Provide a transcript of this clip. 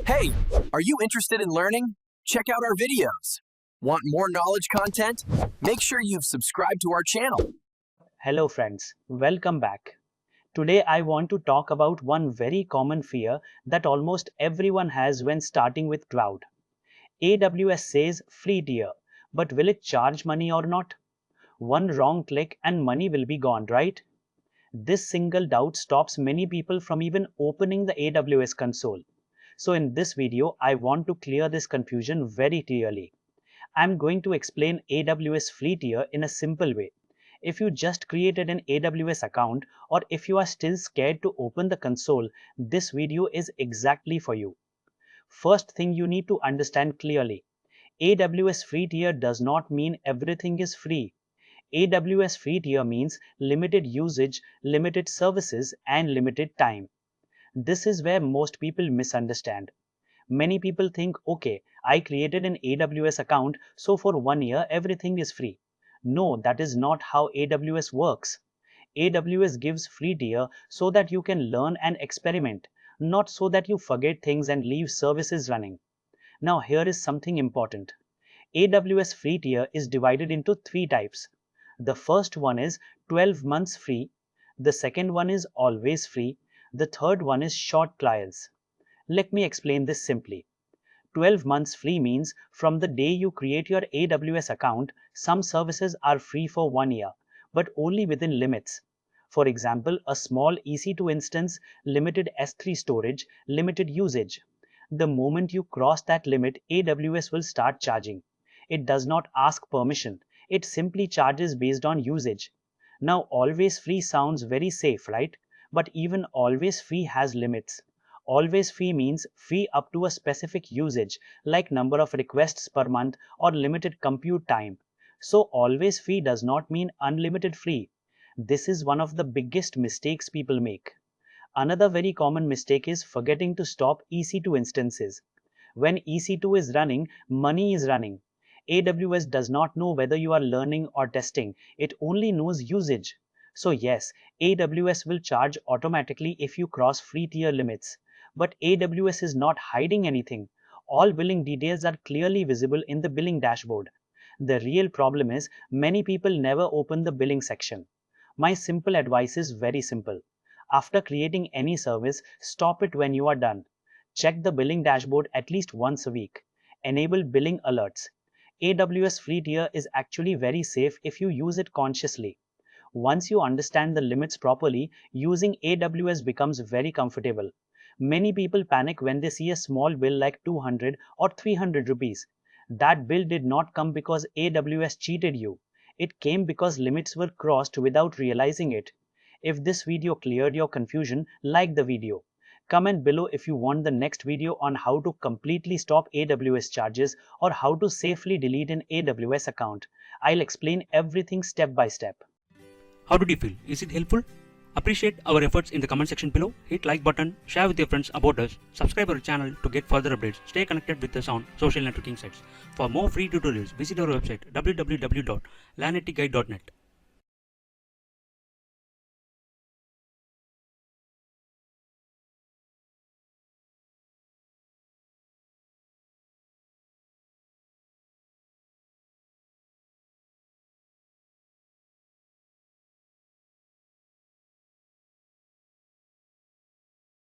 Hey, are you interested in learning? Check out our videos. Want more knowledge content? Make sure you've subscribed to our channel. Hello friends, welcome back. Today I want to talk about one very common fear that almost everyone has when starting with cloud. AWS says free tier, but will it charge money or not? One wrong click and money will be gone, right? This single doubt stops many people from even opening the AWS console. So in this video, I want to clear this confusion very clearly. I'm going to explain AWS Free Tier in a simple way. If you just created an AWS account or if you are still scared to open the console, this video is exactly for you. First thing you need to understand clearly, AWS Free Tier does not mean everything is free. AWS Free Tier means limited usage, limited services, and limited time. This is where most people misunderstand. Many people think, okay, I created an AWS account, so for 1 year everything is free. No, that is not how AWS works. AWS gives free tier so that you can learn and experiment, not so that you forget things and leave services running. Now here is something important. AWS free tier is divided into 3 types. The first one is 12 months free, the second one is always free, the third one is short trials. Let me explain this simply. 12 months free means from the day you create your AWS account, some services are free for 1 year, but only within limits. For example, a small EC2 instance, limited S3 storage, limited usage. The moment you cross that limit, AWS will start charging. It does not ask permission. It simply charges based on usage. Now, always free sounds very safe, right? But even always free has limits. Always free means free up to a specific usage, like number of requests per month or limited compute time. So always free does not mean unlimited free. This is one of the biggest mistakes people make. Another very common mistake is forgetting to stop EC2 instances. When EC2 is running, money is running. AWS does not know whether you are learning or testing. It only knows usage. So yes, AWS will charge automatically if you cross free tier limits. But AWS is not hiding anything. All billing details are clearly visible in the billing dashboard. The real problem is many people never open the billing section. My simple advice is very simple. After creating any service, stop it when you are done. Check the billing dashboard at least once a week. Enable billing alerts. AWS free tier is actually very safe if you use it consciously. Once you understand the limits properly, using AWS becomes very comfortable. Many people panic when they see a small bill like 200 or 300 rupees. That bill did not come because AWS cheated you. It came because limits were crossed without realizing it. If this video cleared your confusion, like the video. Comment below if you want the next video on how to completely stop AWS charges or how to safely delete an AWS account. I'll explain everything step by step. How did you feel? Is it helpful? Appreciate our efforts in the comment section below. Hit like button, share with your friends about us, subscribe our channel to get further updates. Stay connected with us on social networking sites. For more free tutorials, visit our website www.lanetguide.net.